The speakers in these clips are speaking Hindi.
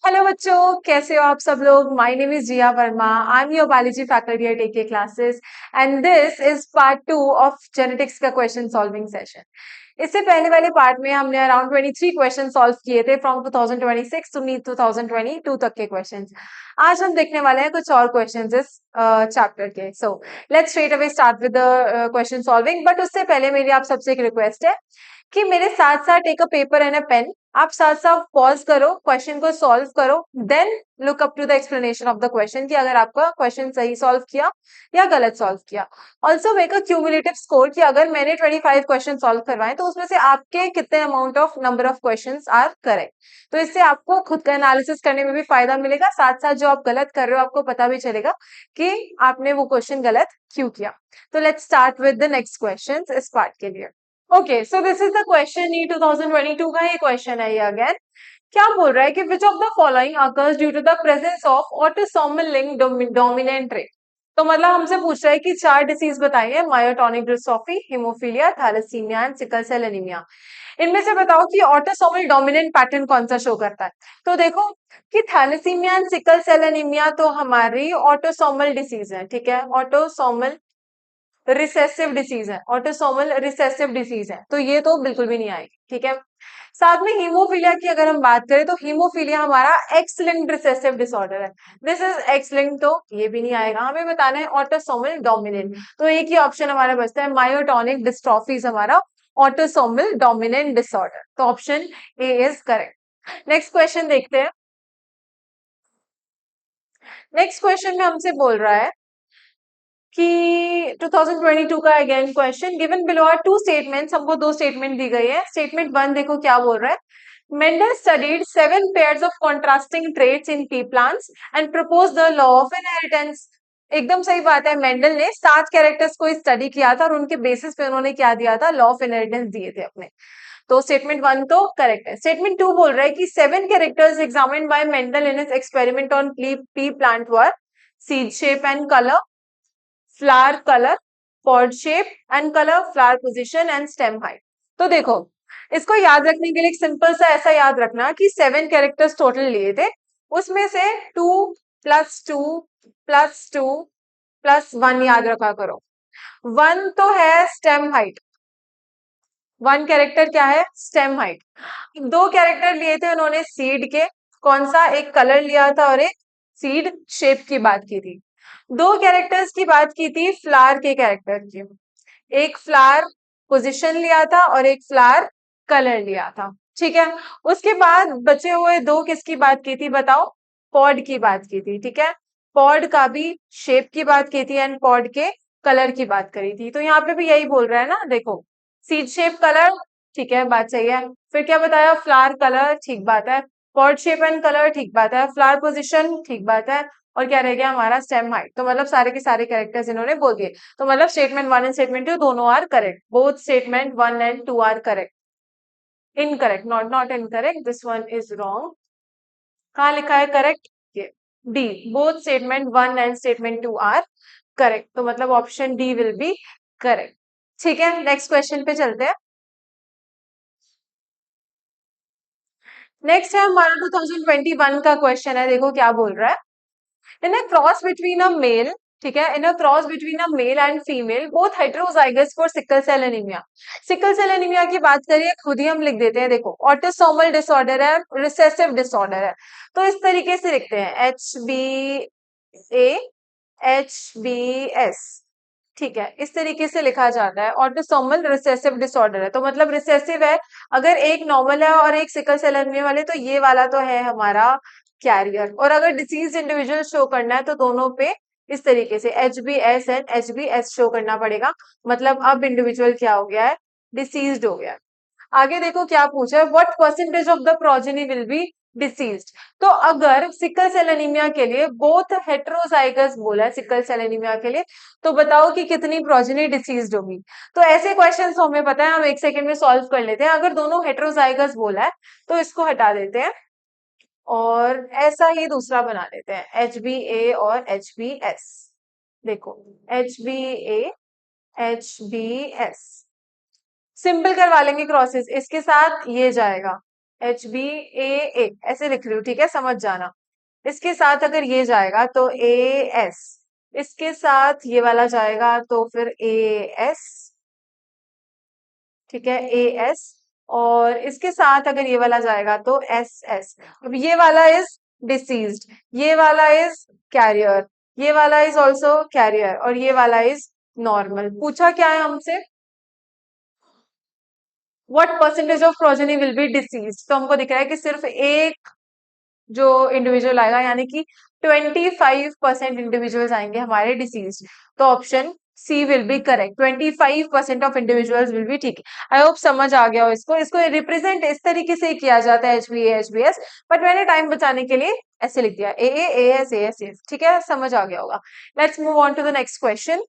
हेलो बच्चों, कैसे हो आप सब लोग। My name is Jiya Verma. I am your biology faculty at AK classes and this is part 2 of genetics का क्वेश्चन सॉल्विंग सेशन। इससे पहले वाले पार्ट में हमने अराउंड 23 क्वेश्चन सॉल्व किए थे फ्रॉम 2026 टू 2022 तक के क्वेश्चंस। आज हम देखने वाले हैं कुछ और क्वेश्चंस इस चैप्टर के। So let's straight away start with the question solving. But उससे पहले मेरी आप सबसे एक रिक्वेस्ट है कि मेरे साथ साथ take a paper and a pen. आप साथ साथ पॉज करो, क्वेश्चन को सॉल्व करो, then look up to the explanation of the question कि अगर आपका क्वेश्चन सही सॉल्व किया या गलत सॉल्व किया। Also make a cumulative score कि अगर मैंने 25 क्वेश्चन सॉल्व करवाए तो उसमें से आपके कितने amount of number of question are correct. तो इससे आपको खुद का एनालिसिस करने में भी फायदा मिलेगा, साथ साथ जो आप गलत कर रहे हो आपको पता भी चलेगा कि आपने वो क्वेश्चन गलत क्यों किया। तो let's start with the next question इस पार्ट के लिए। Okay, so this is the question. ई 2022 का ये क्वेश्चन है ये अगेन। क्या बोल रहा है कि which of the following occurs due to the presence of autosomal link dominant trait. तो मतलब हमसे पूछ रहा है कि चार डिसीज बताइए, myotonic dystrophy, haemophilia, thalassaemia and sickle cell anaemia. इनमें से बताओ कि ऑटोसोमल डोमिनेंट पैटर्न कौन सा शो करता है। तो देखो कि thalassaemia and sickle cell anaemia तो हमारी ऑटोसोमल डिसीज है, ठीक है, ऑटोसोमल रिसेसिव डिसीज है, ऑटोसोमल रिसेसिव डिसीज है, तो ये तो बिल्कुल भी नहीं आएगी, ठीक है। साथ में हीमोफीलिया की अगर हम बात करें तो हीमोफीलिया हमारा एक्स लिंक्ड रिसेसिव डिसऑर्डर है, दिस इज एक्स लिंक्ड, तो ये भी नहीं आएगा। हमें बताना है ऑटोसोमल डोमिनेंट, तो एक ही ऑप्शन हमारा बचता है, मायोटोनिक डिस्ट्रॉफीज हमारा ऑटोसोमल डोमिनेंट डिसऑर्डर, तो option A is correct. Next question देखते हैं। नेक्स्ट क्वेश्चन में हमसे बोल रहा है कि 2022 का again question, given below are two statements, हमको दो स्टेटमेंट दी गई है। स्टेटमेंट वन देखो क्या बोल रहा है, Mendel studied 7 pairs of contrasting traits in P plants and propose the law of inheritance. एकदम सही बात है, मेंडल ने 7 कैरेक्टर्स को स्टडी किया था और उनके बेसिस पे उन्होंने क्या दिया था, लॉ ऑफ इनहेरिटेंस दिए थे अपने। तो स्टेटमेंट वन तो करेक्ट है। स्टेटमेंट टू बोल रहा है कि 7 characters examined bye Mendel in his experiment on P plant were seed shape and colour, flower colour, pod shape and colour, flower position and stem height. तो देखो इसको याद रखने के लिए एक सिंपल सा ऐसा याद रखना कि 7 कैरेक्टर्स टोटल लिए थे, उसमें से 2 प्लस 2 प्लस 2 प्लस 1 याद रखा करो। 1 तो है स्टेम हाइट, 1 कैरेक्टर क्या है, स्टेम हाइट। 2 कैरेक्टर लिए थे उन्होंने सीड के, कौन सा, एक कलर लिया था और एक सीड शेप की बात की थी। 2 कैरेक्टर्स की बात की थी फ्लावर के कैरेक्टर की, एक फ्लावर पोजीशन लिया था और एक फ्लावर कलर लिया था, ठीक है। उसके बाद बचे हुए 2 किसकी बात की थी बताओ, पॉड की बात की थी, ठीक है। पॉड का भी शेप की बात की थी एंड पॉड के कलर की बात करी थी। तो यहाँ पे भी यही बोल रहा है ना, देखो सीड शेप कलर, ठीक है, बात सही है। फिर क्या बताया, फ्लावर कलर, ठीक बात है। पॉड शेप एंड कलर, ठीक बात है। फ्लावर पोजीशन, ठीक बात है। और क्या रह गया हमारा, स्टेम हाइट। तो मतलब सारे के सारे कैरेक्टर्स इन्होंने बोल दिए। तो मतलब statement one and statement two दोनों are correct, both statement one and two are correct. Incorrect, not incorrect, this one is wrong. कहाँ लिखा है करेक्ट, ये D, both statement one and statement two are correct, तो मतलब option D will be correct. ठीक है, नेक्स्ट क्वेश्चन पे चलते हैं। नेक्स्ट है हमारा 2021 का क्वेश्चन है, देखो क्या बोल रहा है। In a cross between a male, ठीक है, in a cross between a male and female both heterozygous for sickle cell anaemia. Sickle cell anaemia की बात करिए, खुद ही हम लिख देते हैं, देखो ऑटोसोमल डिसऑर्डर है, रिसेसिव डिसऑर्डर है। तो इस तरीके से लिखते हैं, HbA HbS, ठीक है, इस तरीके से लिखा जाता है। ऑटोसोमल रिसेसिव डिसऑर्डर है तो मतलब रिसेसिव है, अगर एक नॉर्मल है और एक सिकल सेल एनीमिया वाले, तो ये वाला तो है हमारा कैरियर। और अगर डिसीज इंडिविजुअल शो करना है तो दोनों पे इस तरीके से HbS एंड HbS शो करना पड़ेगा। मतलब अब इंडिविजुअल क्या हो गया है, डिसीज्ड हो गया है। आगे देखो क्या पूछा है, what percentage of the progeny will be deceased. तो अगर सिकल सेल एनीमिया के लिए बोथ हेटेरोजाइगस बोला है, सिकल सेल एनीमिया के लिए, तो बताओ कि कितनी प्रोजेनी डिसीज्ड होगी। तो ऐसे क्वेश्चंस हमें पता है, हम एक सेकंड में सॉल्व कर लेते हैं। अगर दोनों हेटेरोजाइगस बोला है तो इसको हटा देते हैं और ऐसा ही दूसरा बना लेते हैं, HbA और HbS। देखो HbA HbS, सिंपल करवा लेंगे क्रॉसेस, इसके साथ ये जाएगा, HbA ऐसे लिख रही हूँ, ठीक है, समझ जाना। इसके साथ अगर ये जाएगा तो AS, इसके साथ ये वाला जाएगा तो फिर AS, ठीक है, AS, और इसके साथ अगर ये वाला जाएगा तो SS। अब ये वाला इज डिसीज्ड, ये वाला इज कैरियर, ये वाला इज ऑल्सो कैरियर, और ये वाला इज नॉर्मल। पूछा क्या है हमसे, what percentage of progeny will be deceased, तो हमको दिख रहा है कि सिर्फ एक जो इंडिविजुअल आएगा, यानी कि 25% इंडिविजुअल्स आएंगे हमारे डिसीज। तो option C will be correct, 25% of individuals will be, ठीक है। आई होप समझ आ गया हो इसको। इसको रिप्रेजेंट इस तरीके से किया जाता है, HbA HbS, बट मैंने टाइम बचाने के लिए ऐसे लिख दिया AA AS, ठीक है, समझ आ गया होगा। Let's move on to the next question.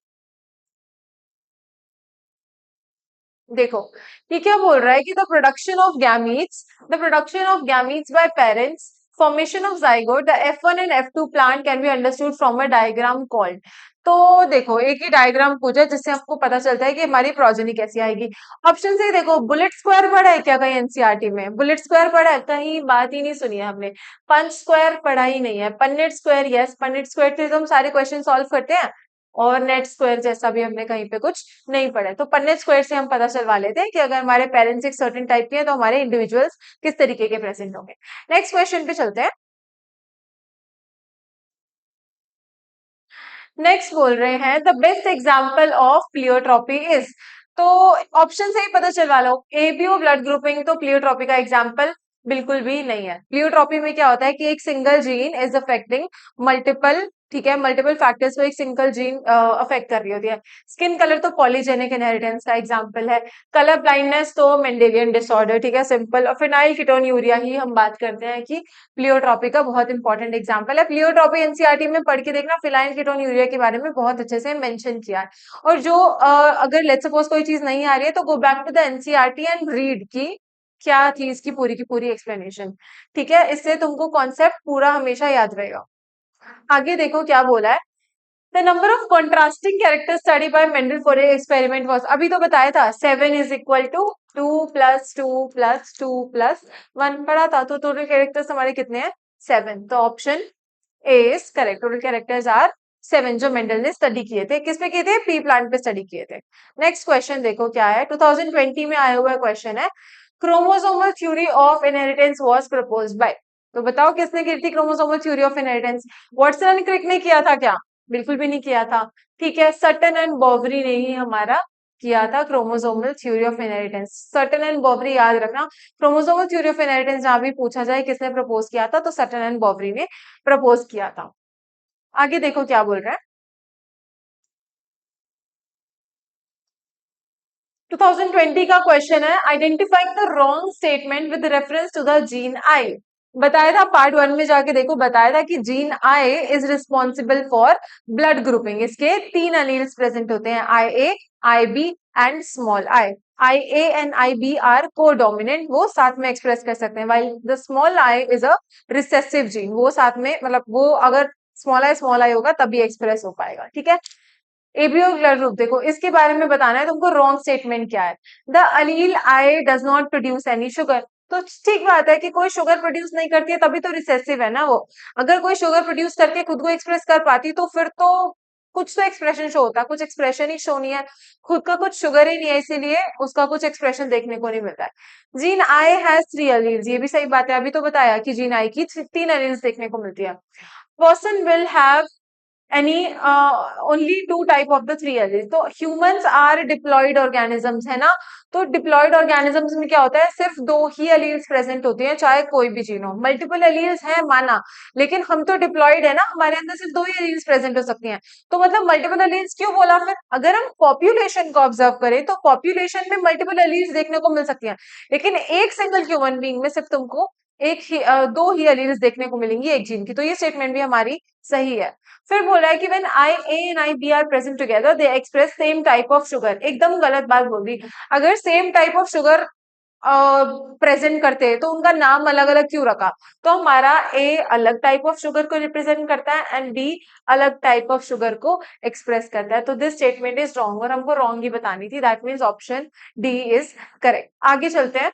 देखो ये क्या बोल रहा है कि the production of gametes by parents, formation of zygote, the F1 and F2 plant can be understood from a diagram called. तो देखो एक ही डायग्राम पूछा जिससे हमको पता चलता है कि हमारी प्रोजेनी कैसी आएगी। ऑप्शन से देखो, बुलेट स्क्वायर पढ़ा है क्या कहीं एनसीईआरटी में? बुलेट स्क्वायर पढ़ा है कहीं? बात ही नहीं सुनी है हमने। पंच स्क्वायर पढ़ा ही नहीं है। Punnett square, yes, Punnett square से तो हम सारे क्वेश्चन सॉल्व करते हैं। और नेट स्क्वायर जैसा भी हमने कहीं पे कुछ नहीं पढ़ा है। तो पन्ने स्क्वायर से हम पता चलवा लेते हैं कि अगर हमारे पेरेंट्स एक सर्टेन टाइप के हैं तो हमारे इंडिविजुअल्स किस तरीके के प्रेजेंट होंगे। नेक्स्ट क्वेश्चन पे चलते हैं। नेक्स्ट बोल रहे हैं the best example of pleiotropy is. तो ऑप्शन से ही पता चलवा लो, एबीओ ब्लड ग्रुपिंग तो प्लियोट्रॉपी का एग्जाम्पल बिल्कुल भी नहीं है। प्लियोट्रॉपी में क्या होता है कि एक single gene is affecting multiple, ठीक है, मल्टीपल फैक्टर्स को एक सिंगल जीन अफेक्ट कर रही होती है। स्किन कलर तो पॉलीजेनिक इनहेरिटेंस का एग्जाम्पल है। कलर ब्लाइंडनेस तो मेंडेलियन डिसऑर्डर, ठीक है, सिंपल। और फिनाइल कीटोन्यूरिया ही हम बात करते हैं कि प्लियोट्रॉपी का बहुत इंपॉर्टेंट एग्जाम्पल है। प्लियोट्रॉपी एनसीईआरटी में पढ़ के देखना, फिनाइल कीटोन्यूरिया के बारे में बहुत अच्छे से मेंशन किया है। और जो अगर लेट्स सपोज कोई चीज नहीं आ रही है तो go back to the NCERT and read की क्या थी इसकी पूरी की पूरी एक्सप्लेनेशन, ठीक है, इससे तुमको कॉन्सेप्ट पूरा हमेशा याद रहेगा। आगे देखो क्या बोला है, the number of contrasting character study bye Mendel for a experiment was, अभी तो बताया था 7 इज इक्वल टू 2 + 2 + 2 + 1 पढ़ा था। तो टोटल कैरेक्टर्स हमारे कितने हैं? 7। तो option A is correct, total characters are 7 जो मेंडल ने स्टडी किए थे। किस पे किए थे? पी प्लांट पे स्टडी किए थे। नेक्स्ट क्वेश्चन देखो क्या है, 2020 में आया हुआ क्वेश्चन है, chromosomal theory of inheritance was proposed by. तो बताओ किसने की थी chromosomal theory of inheritance? Watson and Crick ने किया था क्या? बिल्कुल भी नहीं किया था। ठीक है, सटन एंड बॉवरी ने ही हमारा किया था chromosomal theory of inheritance. Sutton and Boveri याद रखना, क्रोमोसोमल थ्योरी ऑफ इनहेरिटेंस जहां भी पूछा जाए किसने प्रपोज किया था तो सटन एंड बॉवरी ने प्रपोज किया था। आगे देखो क्या बोल रहा है, 2020 का क्वेश्चन है, identifying the wrong statement with reference to the gene I. बताया था पार्ट 1 में जाके देखो, बताया था कि gene I is responsible for blood grouping. इसके 3 अलील्स प्रेजेंट होते हैं, IA, IB and small I. IA and IB are codominant, वो साथ में एक्सप्रेस कर सकते हैं, while the small I is a recessive gene, वो साथ में मतलब वो अगर स्मॉल आई होगा तभी एक्सप्रेस हो पाएगा, ठीक है। एबीओ ब्लड ग्रुप देखो, इसके बारे में बताना है तुमको, रॉन्ग स्टेटमेंट क्या है, the allele I does not produce any sugar. तो ठीक बात है कि कोई शुगर प्रोड्यूस नहीं करती है तभी तो रिसेसिव है ना वो। अगर कोई शुगर प्रोड्यूस करके खुद को एक्सप्रेस कर पाती तो फिर तो कुछ तो एक्सप्रेशन शो होता, कुछ एक्सप्रेशन ही शो नहीं है, खुद का कुछ शुगर ही नहीं है, इसीलिए उसका कुछ एक्सप्रेशन देखने को नहीं मिलता है। जीन आई हैज 3 अलील्स, ये भी सही बात है, अभी तो बताया कि जीन आई की 3 अलील्स देखने को मिलती है। Person will have any only 2 type of the 3 alleles। तो humans are diploid organisms है ना, तो diploid organisms में क्या होता है, सिर्फ 2 ही alleles प्रेजेंट होते हैं चाहे कोई भी जीन हो। मल्टीपल alleles है माना, लेकिन हम तो diploid है ना, हमारे अंदर सिर्फ 2 ही alleles प्रेजेंट हो सकती हैं। तो मतलब मल्टीपल alleles क्यों बोला फिर? अगर हम पॉपुलेशन को ऑब्जर्व करें तो पॉपुलेशन में मल्टीपल alleles देखने को मिल सकती हैं, लेकिन एक सिंगल ह्यूमन बीइंग में सिर्फ तुमको 2 ही alleles देखने को मिलेंगी एक जीन की। तो ये स्टेटमेंट भी हमारी सही है। फिर बोला है कि when IA and IB are present together they express same type of sugar. एकदम गलत बात बोल दी। अगर same type of sugar present करते हैं तो उनका नाम अलग अलग क्यों रखा? तो हमारा A अलग टाइप ऑफ शुगर को रिप्रेजेंट करता है एंड B अलग टाइप ऑफ शुगर को एक्सप्रेस करता है। तो दिस स्टेटमेंट इज रॉन्ग और हमको रॉन्ग ही बतानी थी, that means option D is correct. आगे चलते हैं।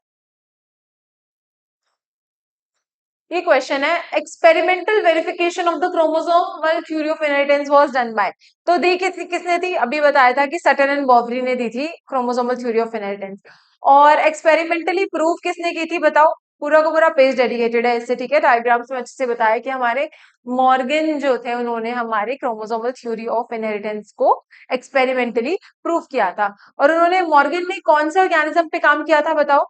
ये क्वेश्चन है, experimental verification of the chromosomal theory of inheritance was done by. तो दी किसने थी, अभी बताया था कि सटन एंड बॉवरी ने दी थी क्रोमोसोमल थ्योरी ऑफ इनहेरिटेंस। और एक्सपेरिमेंटली प्रूव किसने की थी बताओ, पूरा का पूरा पेज डेडिकेटेड है इससे, ठीक है। डायग्राम्स में अच्छे से बताया कि हमारे मॉर्गन जो थे उन्होंने हमारे क्रोमोसोमल थ्योरी ऑफ इनहेरिटेंस को एक्सपेरिमेंटली प्रूव किया था। और उन्होंने, मॉर्गन ने कौन से ऑर्गेनिज्म पे काम किया था बताओ,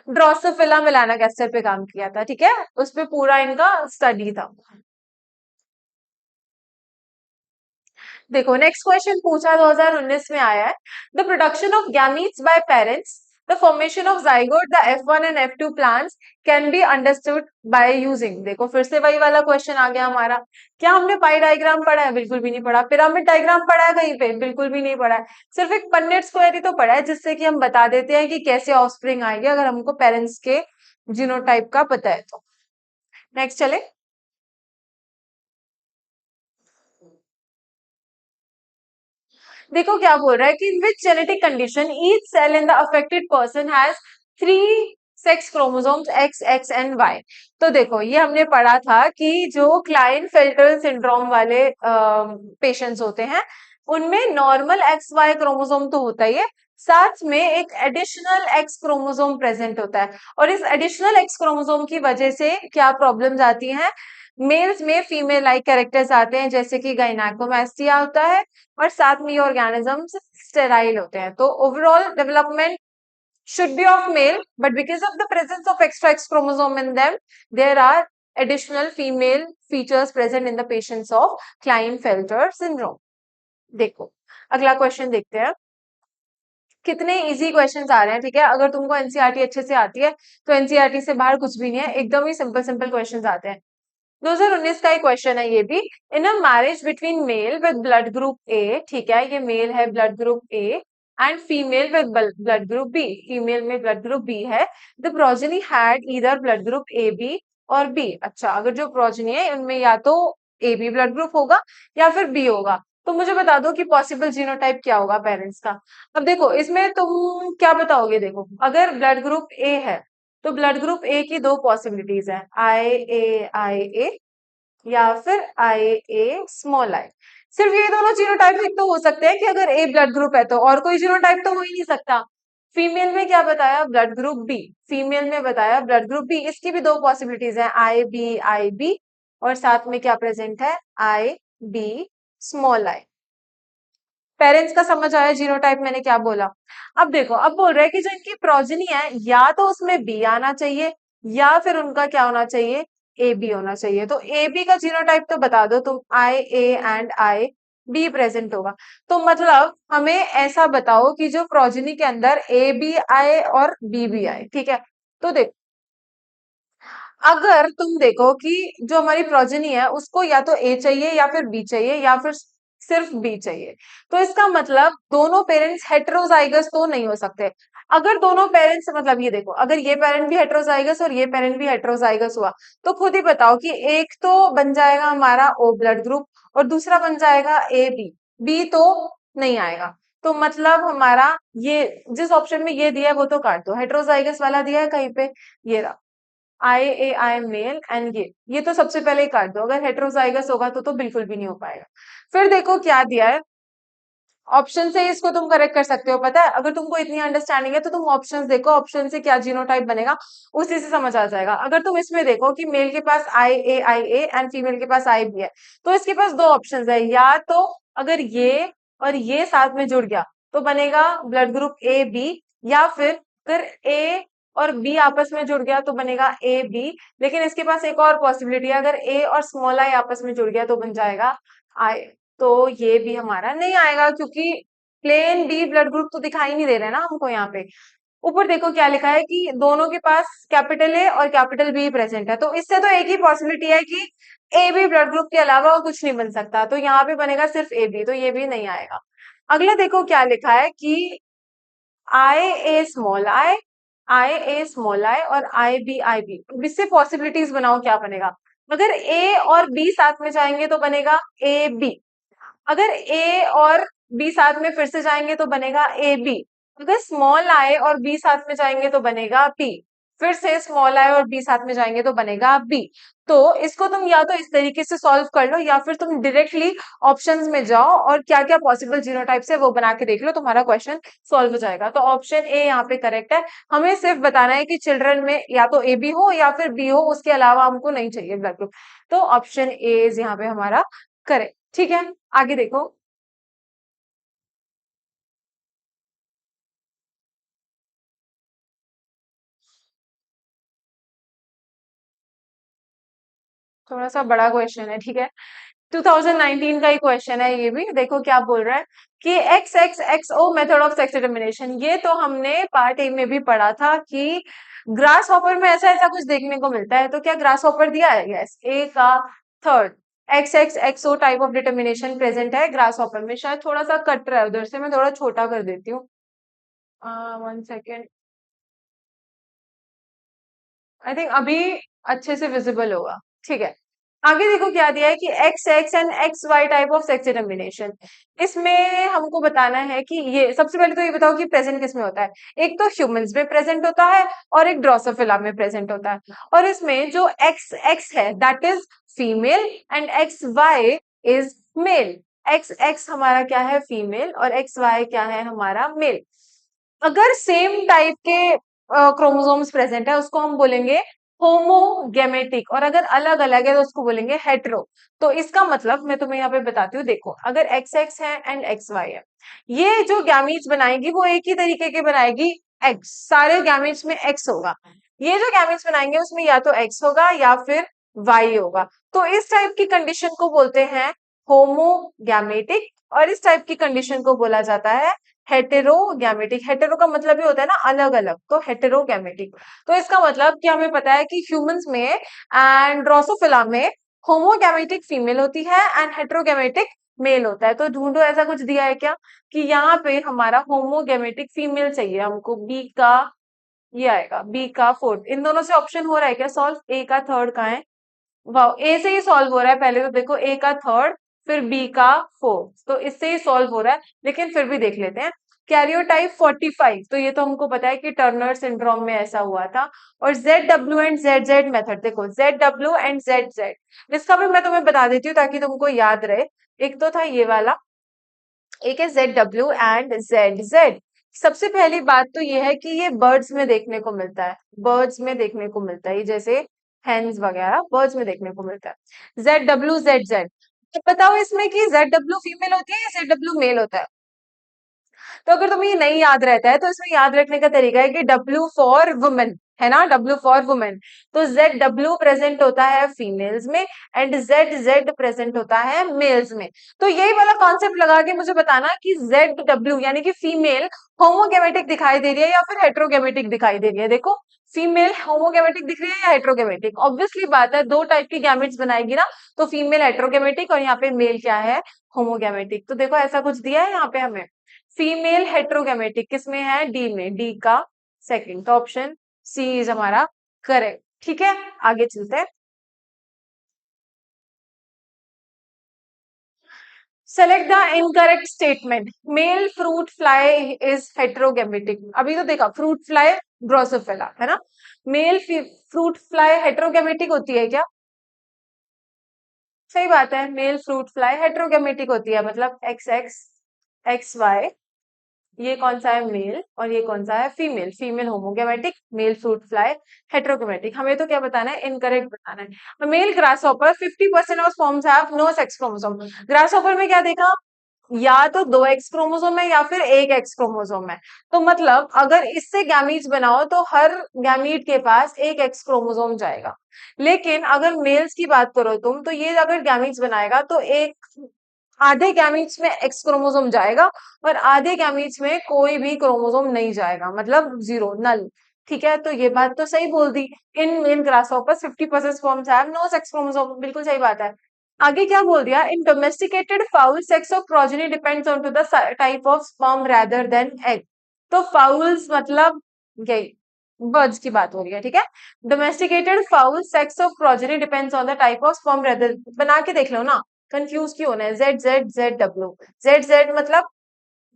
ड्रोसोफिला मेलाना एस्टर पे काम किया था, ठीक है। उस पे पूरा इनका स्टडी था। देखो नेक्स्ट क्वेश्चन पूछा 2019 में आया है, the production of gametes by parents, the formation of zygote, the F1 and F2 plants can be understood by using. देखो फिर से वही वाला क्वेश्चन आ गया हमारा। क्या हमने पाई डायग्राम पढ़ा है? बिल्कुल भी नहीं पढ़ा। पिरामिड डायग्राम पढ़ा है कहीं पे? बिल्कुल भी नहीं पढ़ा है। सिर्फ एक पन्नेट स्क्वायर ही तो पढ़ा है, जिससे कि हम बता देते हैं कि कैसे ऑफस्प्रिंग आएंगे अगर हमको पेरेंट्स के जीनोटाइप का पता है तो। नेक्स्ट चले। देखो क्या बोल रहा है कि which genetic condition each cell in the affected person has three sex chromosomes X X and Y. तो देखो ये हमने पढ़ा था कि जो क्लाइनफेल्टर सिंड्रोम वाले पेशेंट्स होते हैं उनमें नॉर्मल एक्स वाई क्रोमोसोम तो होता ही है, साथ में एक एडिशनल एक्स क्रोमोसोम प्रेजेंट होता है। और इस एडिशनल एक्स क्रोमोसोम की वजह से क्या प्रॉब्लम्स आती हैं, मेल्स में फीमेल लाइक कैरेक्टर्स आते हैं, जैसे कि गाइनेकोमास्टिया होता है, और साथ में ये ऑर्गेनिजम्स स्टेराइल होते हैं। तो overall development should be of male, but because of the presence of extra X chromosome in them, there are additional female features present in the patients of Klinefelter syndrome. देखो अगला क्वेश्चन देखते हैं। कितने इजी क्वेश्चंस आ रहे हैं, ठीक है। अगर तुमको एनसीईआरटी अच्छे से आती है तो एनसीईआरटी से बाहर कुछ भी नहीं है, एकदम ही सिंपल सिंपल क्वेश्चंस आते हैं। 2019 का ही क्वेश्चन है ये भी। In a marriage between male with blood group A, ठीक है, ये मेल है blood group A, and female with blood group B, female में ब्लड ग्रुप बी है। The progeny had either blood group A B और बी। अच्छा, अगर जो प्रोजेनी है उनमें या तो ए बी ब्लड ग्रुप होगा या फिर बी होगा। तो मुझे बता दो कि पॉसिबल जीनोटाइप क्या होगा पेरेंट्स का। अब देखो इसमें तुम क्या बताओगे, देखो अगर ब्लड ग्रुप ए है तो ब्लड ग्रुप ए की दो पॉसिबिलिटीज है, आई ए या फिर आई ए स्मॉल आई। सिर्फ ये दोनों जीनोटाइप एक तो हो सकते हैं कि अगर ए ब्लड ग्रुप है तो, और कोई जीनोटाइप तो हो ही नहीं सकता। फीमेल में क्या बताया, ब्लड ग्रुप बी, फीमेल में बताया ब्लड ग्रुप बी, इसकी भी दो पॉसिबिलिटीज है, आई बी, और साथ में क्या प्रेजेंट है, आई बी स्मॉल आई। पेरेंट्स का समझ आया जीनोटाइप मैंने क्या बोला। अब देखो अब बोल रहे हैं कि जो इनकी प्रोजेनी है या तो उसमें बी आना चाहिए या फिर उनका क्या होना चाहिए, ए बी होना चाहिए। तो ए बी का जीनोटाइप तो बता दो तुम, I A and I B present होगा। तो मतलब हमें ऐसा बताओ कि जो प्रोजेनी के अंदर ए बी आए और बी भी आए, ठीक है। तो देखो अगर तुम देखो कि जो हमारी प्रोजेनी है उसको या तो ए चाहिए या फिर बी चाहिए या फिर सिर्फ बी चाहिए, तो इसका मतलब दोनों पेरेंट्स हेटेरोजाइगस तो नहीं हो सकते। अगर दोनों पेरेंट्स, मतलब ये देखो अगर ये पेरेंट भी हेटेरोजाइगस और ये पेरेंट भी हेटेरोजाइगस हुआ, तो खुद ही बताओ कि एक तो बन जाएगा हमारा ओ ब्लड ग्रुप और दूसरा बन जाएगा ए बी, बी तो नहीं आएगा। तो मतलब हमारा ये जिस ऑप्शन में ये दिया है वो तो काट दो, हेटेरोजाइगस वाला दिया है कहीं पे, ये रहा आई ए आई मेल एंड ये तो सबसे पहले ही काट दो। अगर हेटेरोजाइगस होगा तो बिल्कुल भी नहीं हो पाएगा। फिर देखो क्या दिया है, ऑप्शन से इसको तुम करेक्ट कर सकते हो। पता है अगर तुमको इतनी अंडरस्टैंडिंग है तो तुम ऑप्शंस देखो, ऑप्शन से क्या जीनोटाइप बनेगा उसी से समझ आ जाएगा। अगर तुम इसमें देखो कि मेल के पास आई ए एंड फीमेल के पास आई बी है, तो इसके पास दो ऑप्शंस है, या तो अगर ये और ये साथ में जुड़ गया तो बनेगा ब्लड ग्रुप ए बी, या फिर अगर ए और बी आपस में जुड़ गया तो बनेगा ए बी। लेकिन इसके पास एक और पॉसिबिलिटी है, अगर ए और स्मॉल आई आपस में जुड़ गया तो बन जाएगा आई। तो ये भी हमारा नहीं आएगा क्योंकि प्लेन बी ब्लड ग्रुप तो दिखाई नहीं दे रहे ना हमको यहाँ पे। ऊपर देखो क्या लिखा है कि दोनों के पास कैपिटल ए और कैपिटल बी प्रेजेंट है, तो इससे तो एक ही पॉसिबिलिटी है कि ए बी ब्लड ग्रुप के अलावा और कुछ नहीं बन सकता, तो यहाँ पे बनेगा सिर्फ ए बी, तो ये भी नहीं आएगा। अगला देखो क्या लिखा है कि आई ए स्मॉल आई और आई बी, इससे पॉसिबिलिटीज बनाओ क्या बनेगा। अगर ए और बी साथ में जाएंगे तो बनेगा ए बी, अगर ए और बी साथ में फिर से जाएंगे तो बनेगा ए बी, अगर स्मॉल आई और बी साथ में जाएंगे तो बनेगा पी, फिर से स्मॉल आई और बी साथ में जाएंगे तो बनेगा बी। तो इसको तुम या तो इस तरीके से सॉल्व कर लो या फिर तुम डायरेक्टली ऑप्शंस में जाओ और क्या क्या पॉसिबल जीनोटाइप्स है वो बना के देख लो, तुम्हारा क्वेश्चन सॉल्व हो जाएगा। तो ऑप्शन ए यहाँ पे करेक्ट है। हमें सिर्फ बताना है कि चिल्ड्रन में या तो ए बी हो या फिर बी हो, उसके अलावा हमको नहीं चाहिए ब्लड ग्रुप। तो ऑप्शन ए इज यहाँ पे हमारा करेक्ट। ठीक है, आगे देखो। थोड़ा सा बड़ा क्वेश्चन है, ठीक है। 2019 का ही क्वेश्चन है ये भी। देखो क्या बोल रहा है कि X X X O method of sex determination. ये तो हमने पार्ट ए में भी पढ़ा था कि ग्रास हॉपर में ऐसा ऐसा कुछ देखने को मिलता है। तो क्या ग्रास हॉपर दिया है? यस, ए का third X X X O type of determination present है ग्रास हॉपर में। शायद थोड़ा सा कट रहा है उधर से, मैं थोड़ा छोटा कर देती हूँ। 1 सेकेंड, आई थिंक अभी अच्छे से विजिबल होगा। ठीक है, आगे देखो क्या दिया है कि X X and X Y type of sex determination. इसमें हमको बताना है कि ये सबसे पहले तो ये बताओ कि प्रेजेंट किस में होता है। एक तो ह्यूमंस में प्रेजेंट होता है और एक ड्रोसोफिला में प्रेजेंट होता है। और इसमें जो एक्स एक्स है that is female and X Y is male. X X हमारा क्या है? फीमेल। और एक्स वाई क्या है? हमारा मेल। अगर सेम टाइप के क्रोमोसोम्स प्रेजेंट है उसको हम बोलेंगे होमोगेमेटिक, और अगर अलग अलग है तो उसको बोलेंगे हेटेरो। तो इसका मतलब मैं तुम्हें यहाँ पे बताती हूँ। देखो, अगर एक्स एक्स है एंड एक्स वाई है, ये जो गैमीट्स बनाएगी वो एक ही तरीके के बनाएगी। एक्स, सारे गैमीट्स में एक्स होगा। ये जो गैमीट्स बनाएंगे उसमें या तो एक्स होगा या फिर वाई होगा। तो इस टाइप की कंडीशन को बोलते हैं होमोगैमेटिक, और इस टाइप की कंडीशन को बोला जाता है हेटेरोगैमेटिक। हेटेरो का मतलब ये होता है ना अलग अलग, तो हेटेरोगैमेटिक। तो इसका मतलब कि हमें पता है कि ह्यूमंस में एंड ड्रोसोफिला में होमोगैमेटिक फीमेल होती है एंड हेटेरोगैमेटिक मेल होता है। तो ढूंढो ऐसा कुछ दिया है क्या कि यहाँ पे हमारा होमोगैमेटिक फीमेल चाहिए हमको। बी का ये आएगा, बी का फोर्थ। इन दोनों से ऑप्शन हो रहा है क्या सॉल्व? ए का थर्ड कहाँ है? वाह, ए से ही सॉल्व हो रहा है। पहले तो देखो, ए का थर्ड फिर बी का फोर्थ, तो इससे ही सॉल्व हो रहा है। लेकिन फिर भी देख लेते हैं। कैरियोटाइप 45, तो ये तो हमको पता है कि टर्नर सिंड्रोम में ऐसा हुआ था। और Z W and Z Z method, देखो Z W and Z Z, इसका भी मैं तुम्हें बता देती हूँ ताकि तुमको याद रहे। एक तो था ये वाला, एक है Z W and Z Z. सबसे पहली बात तो ये है कि ये बर्ड्स में देखने को मिलता है। बर्ड्स में देखने को मिलता है, ये जैसे हेन्स वगैरह बर्ड्स में देखने को मिलता है। Z W Z Z. तो बताओ इसमें कि जेड डब्ल्यू फीमेल होती है या जेड डब्ल्यू मेल होता है? तो अगर तुम्हें ये नहीं याद रहता है तो इसमें याद रखने का तरीका है कि डब्ल्यू फॉर वुमेन है ना, डब्ल्यू फॉर वुमेन। तो जेड डब्ल्यू प्रेजेंट होता है फीमेल्स में एंड जेड जेड प्रेजेंट होता है मेल्स में। तो यही वाला कॉन्सेप्ट लगा के मुझे बताना कि जेड डब्ल्यू यानी कि फीमेल होमोगेमेटिक दिखाई दे रही है या फिर हेट्रोगेमेटिक दिखाई दे रही है। देखो, फीमेल होमोगेमेटिक दिख रही है या हेट्रोगेमेटिक? ऑब्वियसली बात है, दो टाइप की गैमेट्स बनाएगी ना, तो फीमेल हेट्रोगेमेटिक और यहाँ पे मेल क्या है? होमोगेमेटिक। तो देखो ऐसा कुछ दिया है यहाँ पे हमें। फीमेल हेट्रोगेमेटिक किस में है? डी में, डी का सेकंड। तो ऑप्शन सी इज हमारा करेक्ट। ठीक है, आगे चलते हैं। Select the incorrect statement. Male fruit fly is heterogametic. अभी तो देखा, फ्रूट फ्लाई ड्रोसोफिला है ना। मेल फ्रूट फ्लाई हेट्रोगेमेटिक होती है क्या? सही बात है, मेल फ्रूट फ्लाई हेट्रोगेमेटिक होती है। मतलब एक्स एक्स एक्स वाई, ये कौन सा है? मेल। और ये कौन सा है? Female. Female homogametic, male fruit fly heterogametic. हमें तो क्या बताना है? इनकरेक्ट बताना है। Male grasshopper 50% of forms have no sex chromosome. Grasshopper में क्या देखा? या तो दो एक्स क्रोमोसोम है या फिर एक एक्स क्रोमोसोम है। तो मतलब अगर इससे गैमीट्स बनाओ तो हर गैमीट के पास एक एक्स क्रोमोसोम जाएगा। लेकिन अगर मेल्स की बात करो तुम, तो ये अगर गैमीट्स बनाएगा तो एक आधे गैमीट्स में एक्स क्रोमोसोम जाएगा और आधे गैमीट्स में कोई भी क्रोमोसोम नहीं जाएगा, मतलब जीरो, नल। ठीक है, तो ये बात तो सही बोल दी। In grasshopper 50% sperms have no sex chromosome, बिल्कुल सही बात है। आगे क्या बोल दिया? In domesticated fowl sex of progeny depends on to the type of sperm rather than egg. तो फाउल्स मतलब यही बर्ड्स की बात हो रही है। ठीक है, domesticated fowl sex of progeny depends on the type of sperm rather. बना के देख लो ना, कंफ्यूज क्यों होना है? Z Z Z W, Z Z मतलब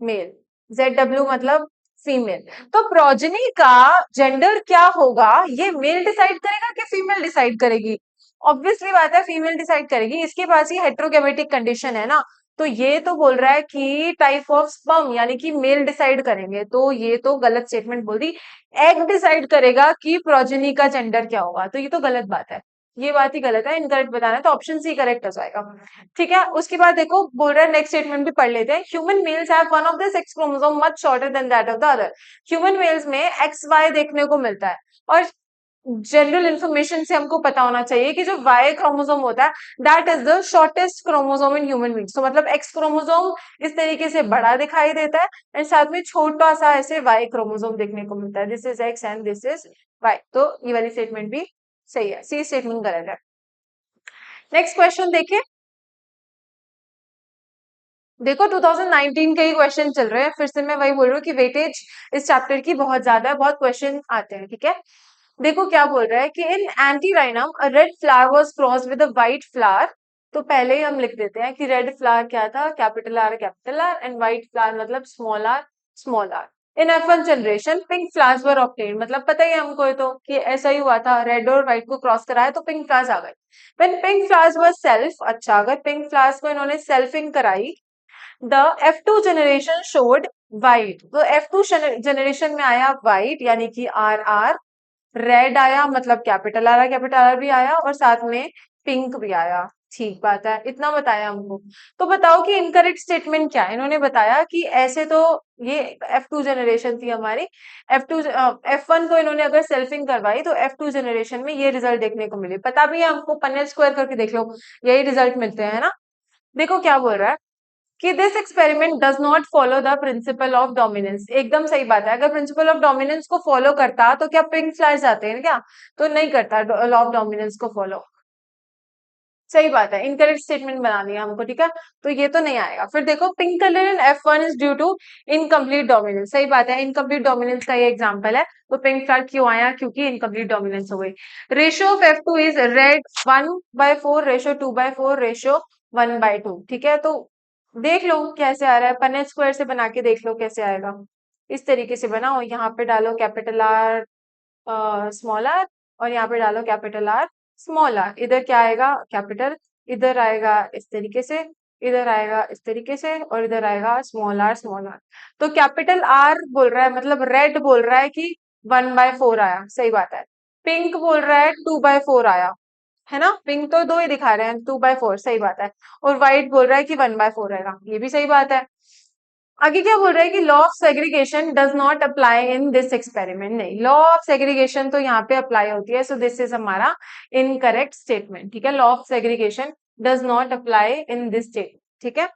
मेल, जेड डब्ल्यू मतलब फीमेल। तो प्रोजेनी का जेंडर क्या होगा, ये मेल डिसाइड करेगा कि फीमेल डिसाइड करेगी? ऑब्वियसली बात है फीमेल डिसाइड करेगी, इसके पास ही हेट्रोगेमेटिक कंडीशन है ना। तो ये तो बोल रहा है कि टाइप ऑफ स्पर्म यानी कि मेल डिसाइड करेंगे, तो ये तो गलत स्टेटमेंट बोल दी। एग डिसाइड करेगा कि प्रोजेनी का जेंडर क्या होगा, तो ये तो गलत बात है, ये बात ही गलत है, इनकरेक्ट बताना है, तो ऑप्शन सी करेक्ट हो जाएगा। ठीक है, उसके बाद देखो बोल रहा है, नेक्स्ट स्टेटमेंट भी पढ़ लेते हैं। Human mails have one of the sex chromosome much shorter than that of the other. Human mails में एक्स वाई देखने को मिलता है, और जनरल इंफॉर्मेशन से हमको पता होना चाहिए कि जो वाई क्रोमोसोम होता है that is the shortest chromosome in human beings. तो मतलब एक्स क्रोमोसोम इस तरीके से बड़ा दिखाई देता है, एंड साथ में छोटा सा ऐसे वाई क्रोमोसोम देखने को मिलता है, this is X and this is Y. तो ये वाली स्टेटमेंट भी सही है, सी स्टेटमेंट गलत है। नेक्स्ट क्वेश्चन देखिए, देखो 2019 के ही क्वेश्चन चल रहे हैं, फिर से मैं वही बोल रही हूँ कि वेटेज इस चैप्टर की बहुत ज्यादा है, बहुत क्वेश्चन आते हैं। ठीक है, देखो क्या बोल रहा है कि in Antirrhinum a red flower was crossed with a white flower. तो पहले ही हम लिख देते हैं कि रेड फ्लावर क्या था, capital R and white flower मतलब small R. In F1 generation pink flowers were obtained, मतलब पता ही है हमको ये तो कि ऐसा ही हुआ था, रेड और व्हाइट को क्रॉस कराया तो पिंक फ्लावर्स आ गए। When pink flowers were self, अच्छा अगर पिंक फ्लावर्स को इन्होंने सेल्फिंग कराई, the F2 generation showed white, तो F2 जनरेशन में आया व्हाइट यानी कि आर आर, रेड आया मतलब कैपिटल आर भी आया, और साथ में पिंक भी आया। ठीक बात है, इतना बताया हमको। तो बताओ कि इनकरेक्ट स्टेटमेंट क्या है, इन्होंने बताया कि ऐसे तो ये F2 जनरेशन थी हमारी, F2 F1 को इन्होंने अगर सेल्फिंग करवाई तो F2 जनरेशन में ये रिजल्ट देखने को मिले, पता भी है हमको, पनेट स्क्वायर करके देख लो, यही रिजल्ट मिलते हैं ना। देखो क्या बोल रहा है कि this experiment does not follow the principle of dominance. एकदम सही बात है, अगर प्रिंसिपल ऑफ डोमिनेंस को फॉलो करता तो क्या पिंक फ्लावर्स आते हैं क्या? तो नहीं करता, लॉ ऑफ डोमिनेंस को फॉलो। सही बात है, इनकरेक्ट स्टेटमेंट बनानी है हमको। ठीक है, तो ये तो नहीं आएगा। फिर देखो pink colour in F1 is due to incomplete dominance, सही बात है, इनकम्प्लीट डोमिनेंस का ये एग्जांपल है। तो पिंक फ्लावर क्यों आया, क्योंकि इनकम्प्लीट डोमिनेंस हो गई। Ratio of F2 is red 1/4, ratio 2/4, ratio 1/2। ठीक है, तो देख लो कैसे आ रहा है, पनेट स्क्वायर से बना के देख लो कैसे आएगा। इस तरीके से बनाओ, यहाँ पे डालो कैपिटल आर स्मॉल आर, और यहाँ पे डालो कैपिटल आर स्मॉल आर। इधर क्या आएगा, कैपिटल, इधर आएगा इस तरीके से, इधर आएगा इस तरीके से, और इधर आएगा स्मॉल आर स्मॉल आर। तो कैपिटल आर बोल रहा है, मतलब रेड बोल रहा है कि 1/4 आया, सही बात है। पिंक बोल रहा है 2/4 आया, है ना, पिंक तो दो ही दिखा रहे हैं, 2/4 सही बात है। और व्हाइट बोल रहा है कि 1/4 आएगा, ये भी सही बात है। आगे क्या बोल रहा है कि law of segregation does not apply in this experiment, नहीं, लॉ ऑफ सेग्रीगेशन तो यहाँ पे अप्लाई होती है, सो दिस इज हमारा इनकरेक्ट स्टेटमेंट। ठीक है, law of segregation does not apply in this statement. ठीक है,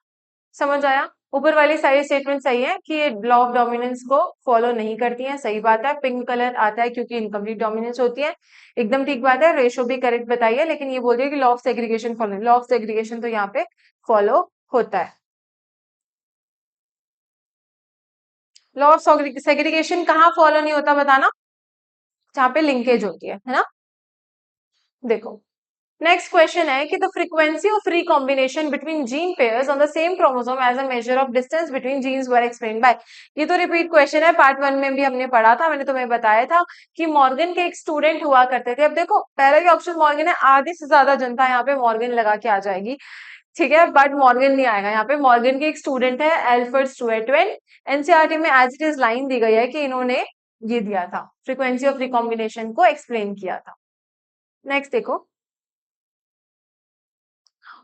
समझ आया? ऊपर वाली सारी स्टेटमेंट सही है कि ये लॉ ऑफ डोमिनेंस को फॉलो नहीं करती है, सही बात है। पिंक कलर आता है क्योंकि इनकम्प्लीट डोमिनेंस होती है, एकदम ठीक बात है। रेशो भी करेक्ट बताइए, लेकिन ये बोल रही है कि law of segregation follow, law of segregation तो यहाँ पे फॉलो होता है। लॉ ऑफ सेग्रीगेशन कहाँ फॉलो नहीं होता बताना? जहाँ पे लिंकेज होती है ना। देखो नेक्स्ट क्वेश्चन है कि the frequency of recombination between gene pairs on the same chromosome as a measure of distance between genes were explained by. ये तो रिपीट क्वेश्चन है, पार्ट 1 में भी हमने पढ़ा था, मैंने तुम्हें बताया था कि मॉर्गन के एक स्टूडेंट हुआ करते थे। अब देखो पहला ही ऑप्शन मॉर्गन है, आधी से ज्यादा जनता यहाँ पे मॉर्गन लगा के आ जाएगी। ठीक है, बट मॉर्गन नहीं आएगा यहाँ पे। मॉर्गन के एक स्टूडेंट है एल्फर्ड स्टुअर्टवेन, एनसीईआरटी में एज इट इज लाइन दी गई है कि इन्होंने ये दिया था, फ्रीक्वेंसी ऑफ रिकॉम्बिनेशन को एक्सप्लेन किया था। नेक्स्ट देखो,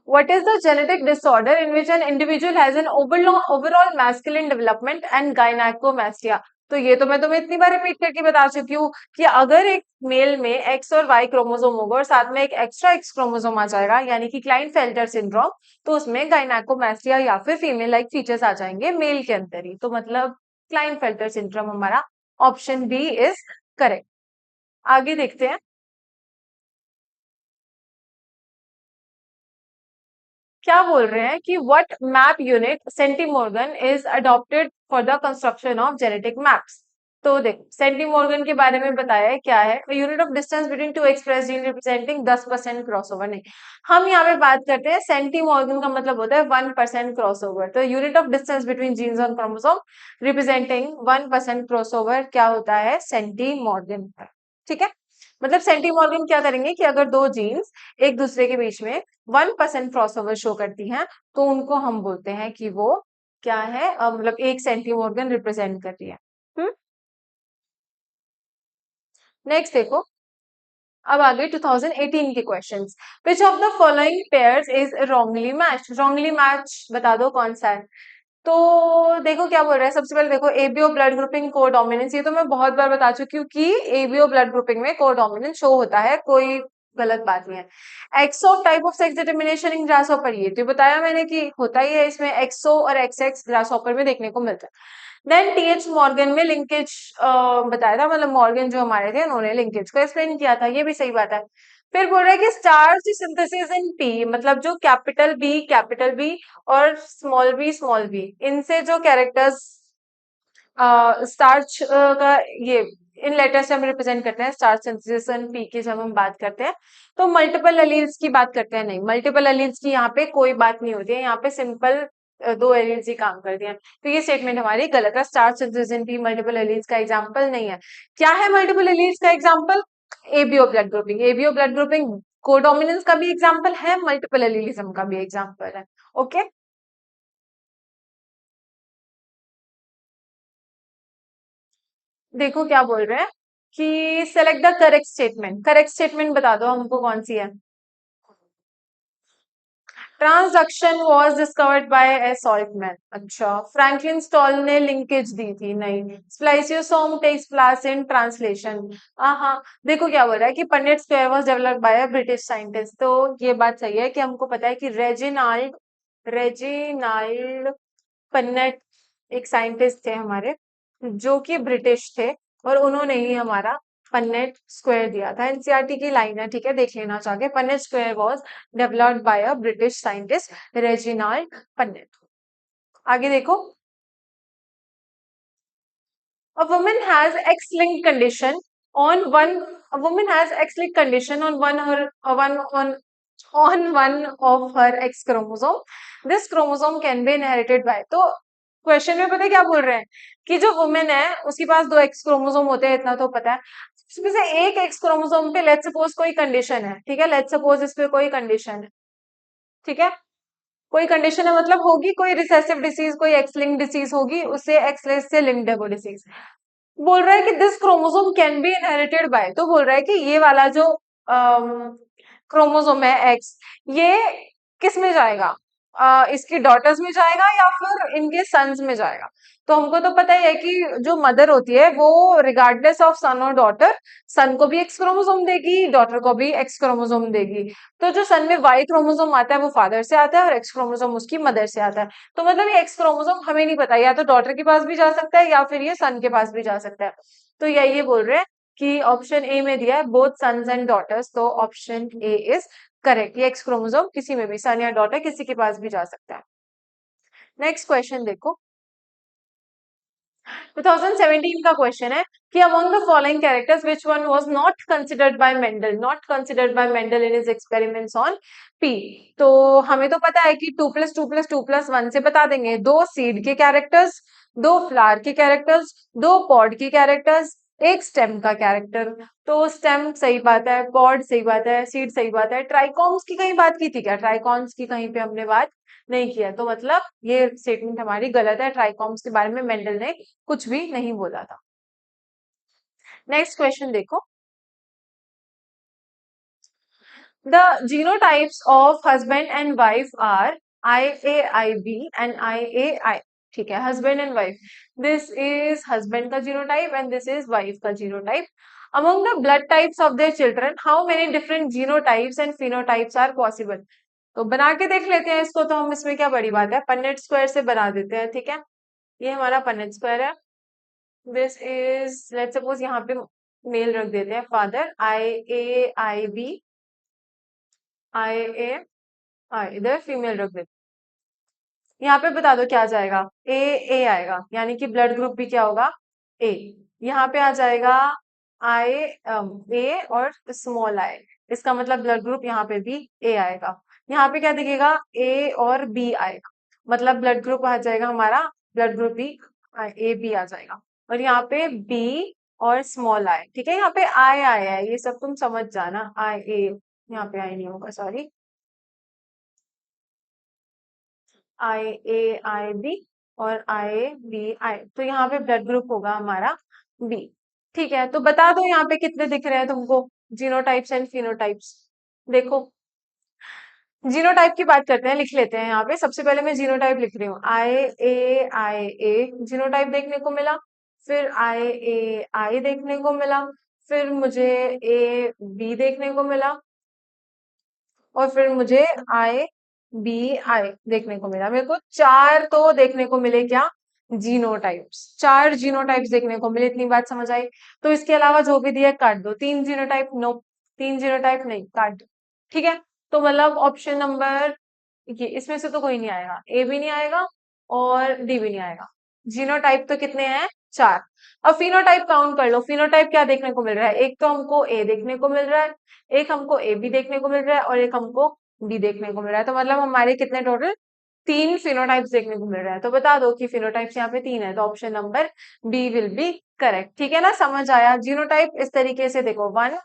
what is the genetic disorder in which an individual has an overall masculine development and gynecomastia? तो ये तो मैं तुम्हें इतनी बार रिपीट करके बता चुकी हूँ कि अगर एक मेल में एक्स और वाई क्रोमोसोम होगा और साथ में एक एक्स्ट्रा एक्स क्रोमोसोम आ जाएगा यानी कि क्लाइनफेल्टर सिंड्रोम, तो उसमें गायनाकोमास्टिया या फिर फीमेल लाइक फीचर्स आ जाएंगे मेल के अंदर ही। तो मतलब क्लाइनफेल्टर सिंड्रोम हमारा ऑप्शन बी इज करेक्ट। आगे देखते हैं क्या बोल रहे हैं कि what map unit centimorgan is adopted for the construction of genetic maps. तो देख सेंटीमॉर्गन के बारे में बताया है क्या है, unit of distance between two express gene representing 10% crossover. नहीं, हम यहाँ पे बात करते हैं सेंटीमॉर्गन का मतलब होता है 1% क्रॉसओवर। तो unit of distance between genes on chromosome representing 1% crossover क्या होता है, सेंटीमॉर्गन। ठीक है, मतलब सेंटीमॉर्गन क्या करेंगे कि अगर दो जीन्स एक दूसरे के बीच में 1% क्रॉसओवर शो करती हैं तो उनको हम बोलते हैं कि वो क्या है, मतलब एक सेंटीमॉर्गन रिप्रेजेंट कर रही है। नेक्स्ट देखो, अब आगे 2018 के questions. Which of the following pairs is wrongly match, wrongly match बता दो कौन सा है। तो देखो क्या बोल रहा है, सबसे पहले देखो एबीओ ब्लड ग्रुपिंग को डोमिनेंस, ये तो मैं बहुत बार बता चुकी हूँ कि एबीओ ब्लड ग्रुपिंग में को डोमिनेंस शो होता है, कोई गलत बात नहीं है। XO type of sex determination in grasshopper, ये तो बताया मैंने कि होता ही है, इसमें एक्सो और एक्सएक्स ग्रासहॉपर में देखने को मिलता है। देन टीएच मॉर्गन में लिंकेज बताया था, मतलब मॉर्गन जो हमारे थे उन्होंने लिंकेज को एक्सप्लेन किया था, ये भी सही बात है। फिर बोल रहा है कि स्टार्च सिंथेसिस इन पी, मतलब जो कैपिटल बी और स्मॉल बी इनसे जो कैरेक्टर्स स्टार्च का ये इन लेटर से हम रिप्रेजेंट करते हैं, स्टार्च सिंथेसिस इन पी की जब हम बात करते हैं तो मल्टीपल एलील्स की बात करते हैं। नहीं, मल्टीपल एलील्स की यहाँ पे कोई बात नहीं होती है, यहाँ पे सिंपल दो एलील्स ही काम करती हैं। तो ये स्टेटमेंट हमारी गलत है, starch synthesis in P multiple alleles का एग्जाम्पल नहीं है। क्या है मल्टीपल एलील्स का example, ABO blood grouping, ABO blood grouping codominance का भी एग्जाम्पल है, मल्टीपल एलीलिज्म का भी एग्जाम्पल है। ओके, देखो क्या बोल रहे हैं कि select the correct statement, correct statement बता दो हमको कौन सी है। ट्रांसडक्शन वॉज डिस्कवर्ड बाय ए सॉल्टमैन, अच्छा। फ्रैंकलिन स्टॉल ने लिंकेज दी थी, नहीं। Spliceosome takes place in translation, हाँ। देखो क्या बोल रहा है कि Punnett square was developed by a British scientist, तो ये बात सही है कि हमको पता है कि रेजिनाल्ड रेजिनाल्ड पन्नेट एक साइंटिस्ट थे हमारे जो कि ब्रिटिश थे, और उन्होंने ही हमारा पन्नेट स्क्वायर दिया था। एनसीईआरटी की लाइन है, ठीक है, देख लेना चाहोगे। Punnett square was developed by a British scientist Reginald Punnett. आगे देखो, a woman has X-linked condition on one a woman has X-linked condition on one of her X chromosome. This chromosome can be inherited by, तो क्वेश्चन में पता है क्या बोल रहे हैं कि जो वुमेन है उसके पास दो एक्स क्रोमोसोम होते हैं, इतना तो पता है। उसमें से एक एक्स क्रोमोसोम पे लेट्स सपोज कोई कंडीशन है, ठीक है, लेट्स सपोज इस पे कोई कंडीशन है, ठीक है, कोई कंडीशन है मतलब होगी कोई रिसेसिव डिसीज, कोई एक्स लिंक डिसीज होगी, उससे एक्स से लिंक्ड है वो डिसीज। बोल रहा है कि this chromosome can be inherited by, तो बोल रहा है कि ये वाला जो क्रोमोसोम है एक्स, ये किस में जाएगा, इसकी डॉटर्स में जाएगा या फिर इनके सन्स में जाएगा। तो हमको तो पता ही है कि जो मदर होती है वो रिगार्डलेस ऑफ सन और डॉटर, सन को भी एक्स क्रोमोसोम देगी, डॉटर को भी एक्स क्रोमोसोम देगी। तो जो सन में वाई क्रोमोसोम आता है वो फादर से आता है और एक्स क्रोमोसोम उसकी मदर से आता है। तो मतलब ये एक्स क्रोमोसोम हमें नहीं पता, या तो डॉटर के पास भी जा सकता है या फिर ये सन के पास भी जा सकता है। तो ये बोल रहे हैं कि ऑप्शन ए में दिया है बोथ सन्स एंड डॉटर्स, तो ऑप्शन ए इज करेक्ट। ये एक्स क्रोमोसोम किसी में भी, सन या डॉटर किसी के पास भी जा सकता है। नेक्स्ट क्वेश्चन देखो, 2017 का क्वेश्चन है कि among the following characters which one was not considered bye Mendel, not considered bye Mendel in his experiments on P. तो हमें तो पता है कि 2+2+2+1 से बता देंगे, दो सीड के कैरेक्टर्स, दो फ्लावर के कैरेक्टर्स, दो पॉड के कैरेक्टर्स, एक स्टेम का कैरेक्टर। तो स्टेम सही बात है, पॉड सही बात है, सीड सही बात है। ट्राइकॉम्स की कहीं बात की थी क्या, ट्राइकॉन्स की कहीं पे हमने बात नहीं किया, तो मतलब ये स्टेटमेंट हमारी गलत है, ट्राइकॉम्स के बारे में मेंडल ने कुछ भी नहीं बोला था। नेक्स्ट क्वेश्चन देखो, the genotypes of husband and wife are IAIB and IAI, ठीक है, husband and wife, this is husband का genotype and this is wife का genotype. Among the blood types of their children how many different genotypes and phenotypes are possible. तो बना के देख लेते हैं इसको, तो हम इसमें क्या बड़ी बात है, पन्नेट स्क्वायर से बना देते हैं, ठीक है। ये हमारा पन्नेट स्क्वायर है, दिस इज लेट्स सपोज यहाँ पे मेल रख देते हैं फादर, IAIB IAI, इधर फीमेल रख देते हैं। यहाँ पे बता दो क्या आ जाएगा, ए ए आएगा, यानी कि ब्लड ग्रुप भी क्या होगा, ए, यहाँ पे आ जाएगा आई, ए और स्मॉल आई, इसका मतलब ब्लड ग्रुप यहाँ पे भी ए आएगा। यहाँ पे क्या दिखेगा, ए और बी आएगा, मतलब ब्लड ग्रुप आ जाएगा हमारा, ब्लड ग्रुप भी ए बी आ जाएगा। और यहाँ पे बी और स्मॉल आई, ठीक है, यहाँ पे आई आया है, ये सब तुम समझ जाना, आई ए, यहाँ पे आई नहीं होगा, सॉरी, आई ए आई बी और आई बी आई, तो यहाँ पे ब्लड ग्रुप होगा हमारा बी। ठीक है, तो बता दो यहाँ पे कितने दिख रहे हैं तुमको, जीनोटाइप्स एंड फिनोटाइप्स। देखो, जीनोटाइप की बात करते हैं, लिख लेते हैं यहाँ पे। सबसे पहले मैं जीनोटाइप लिख रही हूँ, आई ए जीनोटाइप देखने को मिला, फिर आई ए आई देखने को मिला, फिर मुझे ए बी देखने को मिला, और फिर मुझे आई बी आई देखने को मिला। मेरे को चार तो देखने को मिले, क्या, जीनोटाइप्स, चार जीनोटाइप्स देखने को मिले, इतनी बात समझ आई। तो इसके अलावा जो भी दिया है काट दो, तीन जीनोटाइप नो, तीन जीनोटाइप नहीं, काट दो। ठीक है, तो मतलब ऑप्शन नंबर, ये इसमें से तो कोई नहीं आएगा, ए भी नहीं आएगा और डी भी नहीं आएगा। जीनोटाइप तो कितने हैं, चार। अब फिनोटाइप काउंट कर लो, फिनोटाइप क्या देखने को मिल रहा है, एक तो हमको ए देखने को मिल रहा है, एक हमको ए बी देखने को मिल रहा है, और एक हमको डी देखने को मिल रहा है। तो मतलब हमारे कितने टोटल, तीन फिनोटाइप्स देखने को मिल रहा है। तो बता दो कि फिनोटाइप्स यहाँ पे तीन है, तो option number B will be correct. ठीक है ना, समझ आया। जीनोटाइप इस तरीके से देखो, 1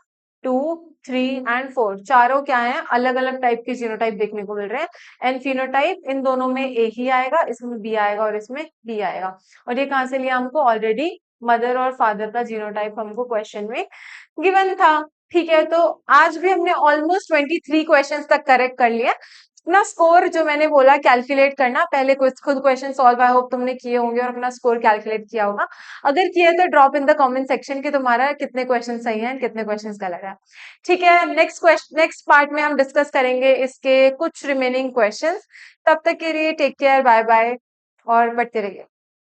2 3 एंड 4, चारों क्या है, अलग अलग टाइप के जीनोटाइप देखने को मिल रहे हैं। एंड फिनोटाइप इन दोनों में ए ही आएगा, इसमें बी आएगा और इसमें डी आएगा। और ये कहाँ से लिया, हमको ऑलरेडी मदर और फादर का जीनोटाइप हमको क्वेश्चन में गिवन था। ठीक है, तो आज भी हमने ऑलमोस्ट 23 क्वेश्चंस तक करेक्ट कर लिया। अपना स्कोर जो मैंने बोला कैलकुलेट करना, पहले खुद क्वेश्चन सॉल्व, आई होप तुमने किए होंगे और अपना स्कोर कैलकुलेट किया होगा। अगर किया है तो drop in the comment section कि तुम्हारा कितने क्वेश्चन सही हैं, कितने क्वेश्चन गलत है। ठीक है, नेक्स्ट पार्ट में हम डिस्कस करेंगे इसके कुछ रिमेनिंग क्वेश्चंस। तब तक के लिए टेक केयर, बाय बाय, और पढ़ते रहिए।